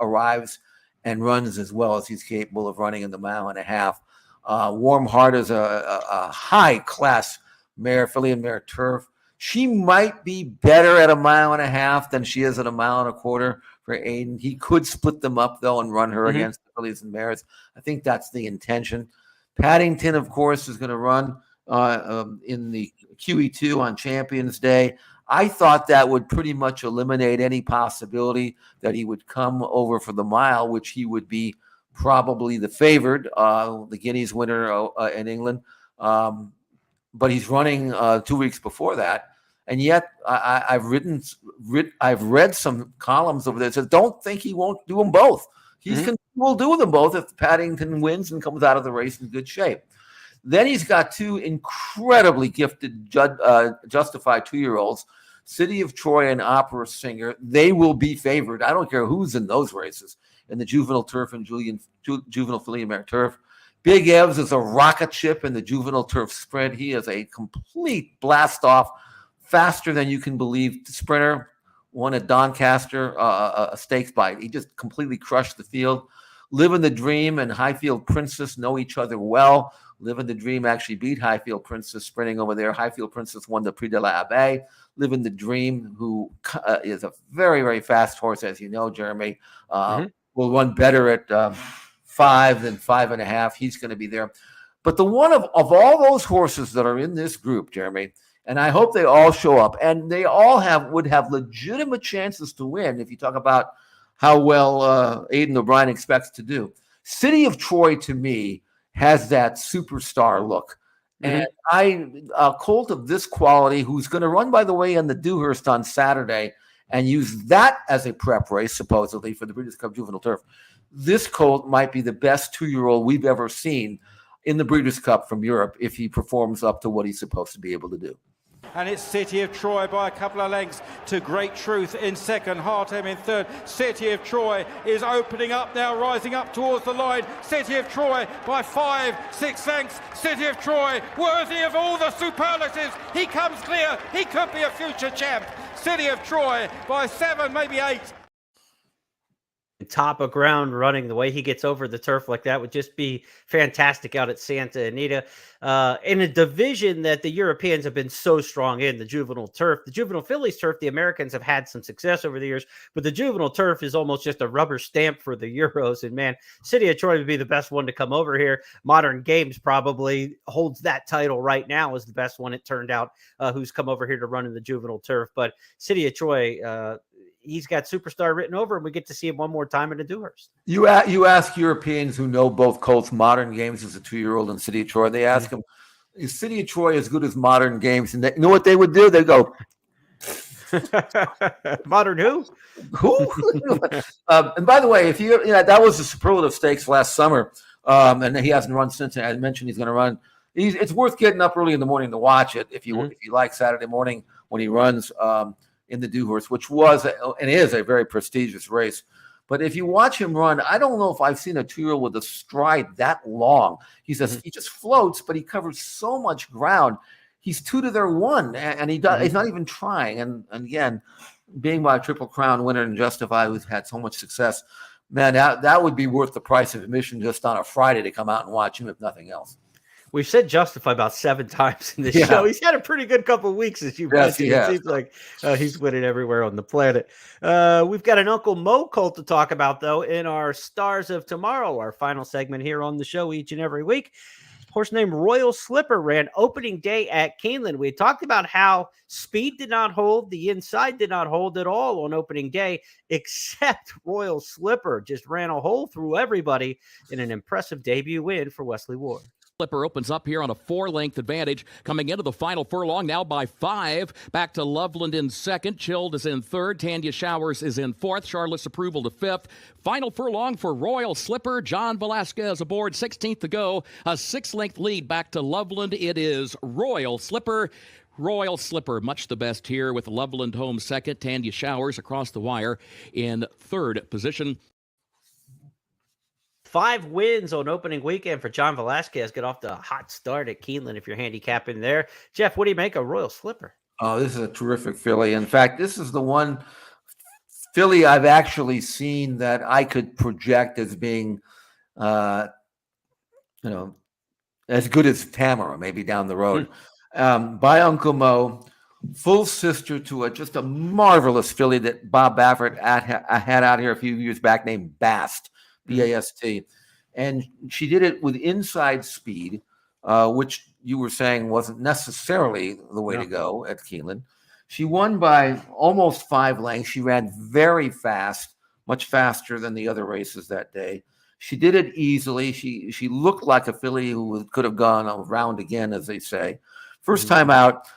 arrives and runs as well as he's capable of running in the mile and a half. Warm Heart is a high-class mare, filly and mare turf. She might be better at a mile and a half than she is at a mile and a quarter for Aidan. He could split them up, though, and run her against the fillies and mares. I think that's the intention. Paddington, of course, is going to run in the QE2 on Champions Day. I thought that would pretty much eliminate any possibility that he would come over for the mile, which he would be probably the favored, the Guineas winner in England. But he's running 2 weeks before that. And yet I've read some columns over there that says, don't think he won't do them both. Will do them both if Paddington wins and comes out of the race in good shape. Then he's got two incredibly gifted Justified 2-year-olds, City of Troy and Opera Singer. They will be favored. I don't care who's in those races, in the juvenile turf and juvenile filly and mare turf. Big Evs is a rocket ship in the juvenile turf sprint. He is a complete blast off, faster than you can believe sprinter. Won at Doncaster, a stakes bite. He just completely crushed the field. Live in the Dream and Highfield Princess know each other well. Live in the Dream actually beat Highfield Princess sprinting over there. Highfield Princess won the Prix de la Abbaye. Live in the Dream, who is a very, very fast horse, as you know, Jeremy, will run better at 5 than 5.5. He's going to be there. But the one of all those horses that are in this group, Jeremy, and I hope they all show up, and they all would have legitimate chances to win if you talk about how well Aidan O'Brien expects to do. City of Troy, to me, has that superstar look. And a colt of this quality, who's going to run, by the way, in the Dewhurst on Saturday and use that as a prep race, supposedly, for the Breeders' Cup Juvenile Turf. This colt might be the best 2-year-old we've ever seen in the Breeders' Cup from Europe if he performs up to what he's supposed to be able to do. And it's City of Troy by a couple of lengths to Great Truth in second, Hartem in third. City of Troy is opening up now, rising up towards the line. City of Troy by 5-6 lengths. City of Troy, worthy of all the superlatives. He comes clear. He could be a future champ. City of Troy by 7, maybe 8. Top of ground running, the way he gets over the turf like that would just be fantastic out at Santa Anita. In a division that the Europeans have been so strong in, the juvenile turf, the juvenile fillies turf, the Americans have had some success over the years, but the juvenile turf is almost just a rubber stamp for the Euros. And man, City of Troy would be the best one to come over here. Modern Games probably holds that title right now as the best one, it turned out, who's come over here to run in the juvenile turf. But City of Troy, he's got superstar written over, and we get to see him one more time in the Dewhurst. You ask Europeans who know both colts, Modern Games as a 2-year-old and City of Troy. They ask him, is City of Troy as good as Modern Games? And you know what they would do? They go, Modern who? And by the way, if that was the Superlative Stakes last summer, and he hasn't run since. I mentioned he's going to run. It's worth getting up early in the morning to watch it if you like Saturday morning when he runs. In the Dewhurst, which was and is a very prestigious race. But if you watch him run, I don't know if I've seen a 2-year-old with a stride that long. He just floats, but he covers so much ground. He's 2 to their 1, and he's not even trying. And again, being my Triple Crown winner and Justify, who's had so much success, man, that would be worth the price of admission just on a Friday to come out and watch him, if nothing else. We've said Justify about 7 times in this show. He's had a pretty good couple of weeks, as you mentioned. It seems like he's winning everywhere on the planet. We've got an Uncle Mo colt to talk about, though, in our Stars of Tomorrow, our final segment here on the show each and every week. A horse named Royal Slipper ran opening day at Keeneland. We talked about how speed did not hold, the inside did not hold at all on opening day, except Royal Slipper just ran a hole through everybody in an impressive debut win for Wesley Ward. Slipper opens up here on a 4-length advantage, coming into the final furlong now by 5. Back to Loveland in second. Chilled is in third. Tanya Showers is in fourth. Charlotte's Approval to fifth. Final furlong for Royal Slipper. John Velasquez aboard, 16th to go. A 6-length lead back to Loveland. It is Royal Slipper. Royal Slipper, much the best here with Loveland Home second. Tanya Showers across the wire in third position. 5 wins on opening weekend for John Velasquez. Get off to a hot start at Keeneland if you're handicapping there. Jeff, what do you make of Royal Slipper? Oh, this is a terrific filly. In fact, this is the one filly I've actually seen that I could project as being, as good as Tamara, maybe down the road. By Uncle Mo, full sister to just a marvelous filly that Bob Baffert had out here a few years back named Bast, B-A-S-T. And she did it with inside speed, which you were saying wasn't necessarily the way to go at Keeneland. She won by almost 5 lengths. She ran very fast, much faster than the other races that day. She did it easily. She looked like a filly who could have gone around again, as they say. First time out,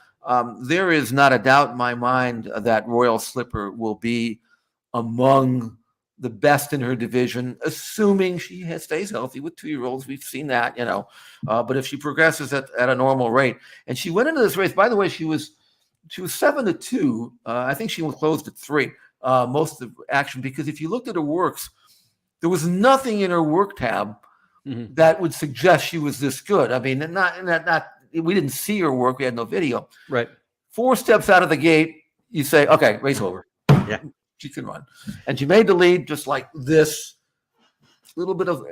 there is not a doubt in my mind that Royal Slipper will be among the best in her division, assuming she stays healthy with 2-year-olds. We've seen that, but if she progresses at a normal rate. And she went into this race, by the way, she was 7-2. I think she was closed at 3 most of the action, because if you looked at her works, there was nothing in her work tab that would suggest she was this good. I mean, we didn't see her work. We had no video. Right. 4 steps out of the gate, you say, okay, race over. Yeah. She can run. And she made the lead just like this. Little bit of,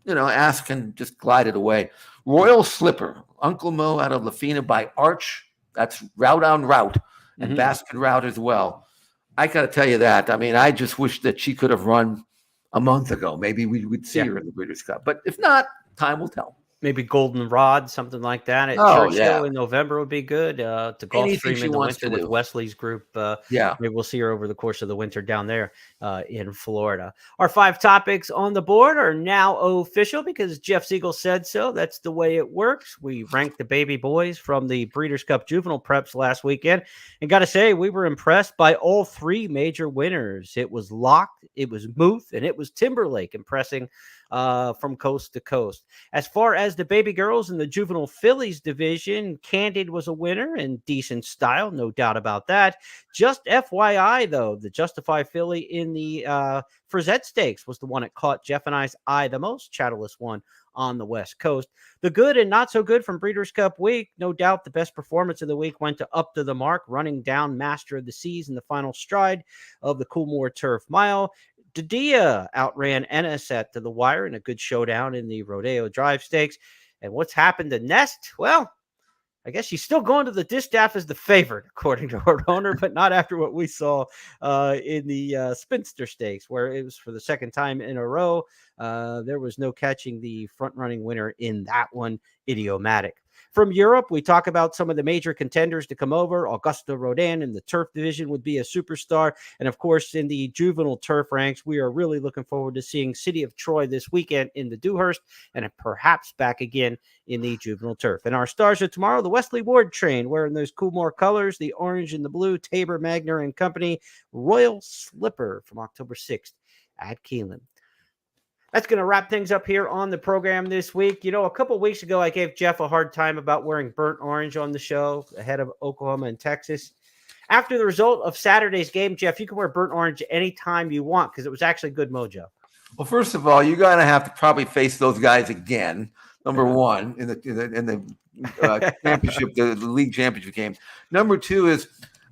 ask and just glided away. Royal Slipper, Uncle Mo out of Lafina by Arch. That's route on route and basket route as well. I got to tell you that. I mean, I just wish that she could have run a month ago. Maybe we would see her in the Breeders' Cup. But if not, time will tell. Maybe Golden Rod, something like that. At Churchill in November would be good. To Gulfstream in the winter with Wesley's group. Maybe we'll see her over the course of the winter down there in Florida. Our 5 topics on the board are now official because Jeff Siegel said so. That's the way it works. We ranked the baby boys from the Breeders' Cup Juvenile Preps last weekend. And got to say, we were impressed by all 3 major winners. It was Locked, it was Muth, and it was Timberlake, impressing from coast to coast. As far as the baby girls in the juvenile fillies division, Candid was a winner in decent style, no doubt about that. Just FYI, though, the Justify filly in the Frette Stakes was the one that caught Jeff and I's eye the most, Chatterless one on the West Coast. The good and not so good from Breeders' Cup week, no doubt the best performance of the week went to Up to the Mark, running down Master of the Seas in the final stride of the Coolmore Turf Mile. Dadia outran Enisset to the wire in a good showdown in the Rodeo Drive Stakes. And what's happened to Nest? Well, I guess she's still going to the distaff as the favorite, according to her owner, but not after what we saw in the Spinster Stakes, where it was for the second time in a row. There was no catching the front-running winner in that one, Idiomatic. From Europe, we talk about some of the major contenders to come over. Augusta Rodin in the turf division would be a superstar. And, of course, in the juvenile turf ranks, we are really looking forward to seeing City of Troy this weekend in the Dewhurst and perhaps back again in the juvenile turf. And our stars are tomorrow, the Wesley Ward train, wearing those Coolmore colors, the orange and the blue, Tabor, Magner and Company, Royal Slipper from October 6th at Keeneland. That's going to wrap things up here on the program this week. A couple of weeks ago, I gave Jeff a hard time about wearing burnt orange on the show ahead of Oklahoma and Texas. After the result of Saturday's game, Jeff, you can wear burnt orange anytime you want because it was actually good mojo. Well, first of all, you're going to have to probably face those guys again. Number one, in the championship, the league championship game. Number 2 is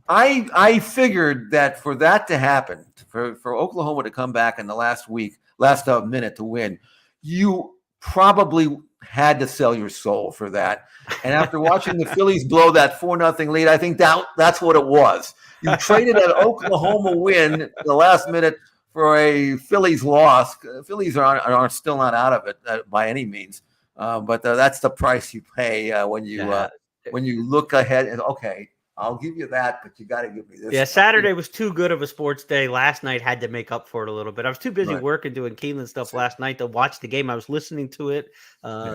I figured that for that to happen, for Oklahoma to come back in the last minute to win, you probably had to sell your soul for that. And after watching the Phillies blow that 4-0 lead, I think that's what it was. You traded an Oklahoma win in the last minute for a Phillies loss. Phillies are still not out of it by any means, but that's the price you pay when you look ahead and okay, I'll give you that, but you got to give me this. Yeah, Saturday was too good of a sports day. Last night had to make up for it a little bit. I was too busy working, doing Keeneland stuff last night to watch the game. I was listening to it.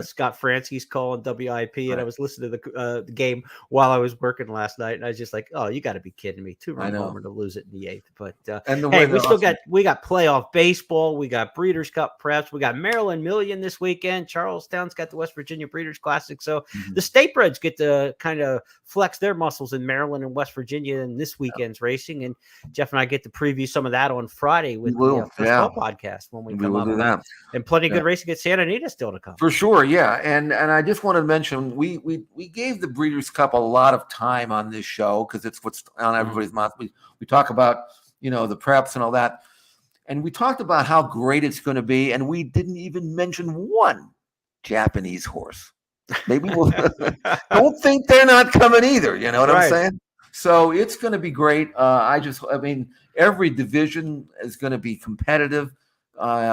Scott Fransky's call on WIP, and I was listening to the game while I was working last night. And I was just like, "Oh, you got to be kidding me! 2-run homer to lose it in the 8th." But hey, we got playoff baseball. We got Breeders' Cup preps. We got Maryland Million this weekend. Charlestown's got the West Virginia Breeders' Classic. So the state breds get to kind of flex their muscles in Maryland and West Virginia in this weekend's racing, and Jeff and I get to preview some of that on Friday with the First Call podcast when we come up. And plenty of good racing at Santa Anita still to come. For sure, yeah. And I just want to mention we gave the Breeders' Cup a lot of time on this show because it's what's on everybody's mouth. We talk about the preps and all that, and we talked about how great it's going to be, and we didn't even mention one Japanese horse. Maybe we'll don't think they're not coming either. You know what I'm saying? So it's going to be great. I mean, every division is going to be competitive.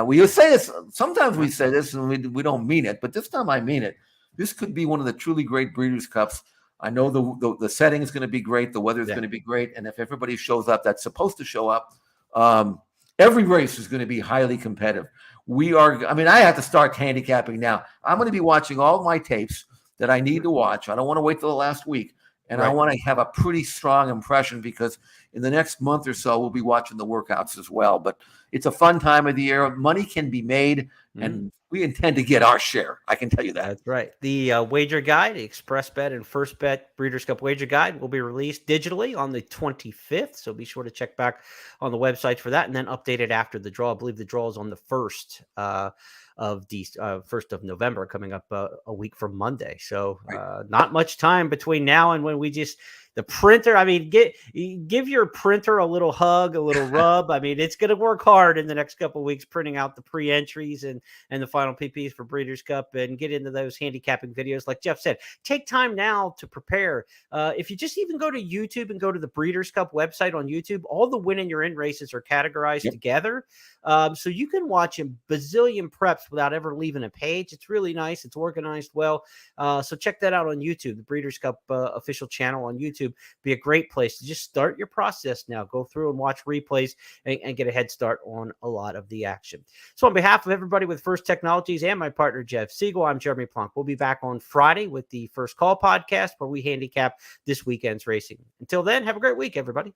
We say this, sometimes we say this and we don't mean it, but this time I mean it. This could be one of the truly great Breeders' Cups. I know the setting is going to be great. The weather is going to be great. And if everybody shows up, that's supposed to show up. Every race is going to be highly competitive. I have to start handicapping now. I'm going to be watching all my tapes that I need to watch. I don't want to wait till the last week. And I want to have a pretty strong impression because in the next month or so, we'll be watching the workouts as well. But it's a fun time of the year. Money can be made, and we intend to get our share. I can tell you that. That's right. The wager guide, the Express Bet and First Bet Breeders' Cup wager guide will be released digitally on the 25th. So be sure to check back on the website for that and then update it after the draw. I believe the draw is on the 1st of November, coming up a week from Monday. So not much time between now and when the printer. I mean, give your printer a little hug, a little rub. I mean, it's going to work hard in the next couple of weeks, printing out the pre-entries and the final PPs for Breeders' Cup and get into those handicapping videos. Like Jeff said, take time now to prepare. If you just even go to YouTube and go to the Breeders' Cup website on YouTube, all the win and you're in races are categorized together. So you can watch a bazillion preps without ever leaving a page. It's really nice. It's organized well. So check that out on YouTube, the Breeders' Cup official channel on YouTube. Be a great place to just start your process now. Go through and watch replays and get a head start on a lot of the action. So on behalf of everybody with First Technologies and my partner, Jeff Siegel, I'm Jeremy Plonk. We'll be back on Friday with the First Call podcast where we handicap this weekend's racing. Until then, have a great week, everybody.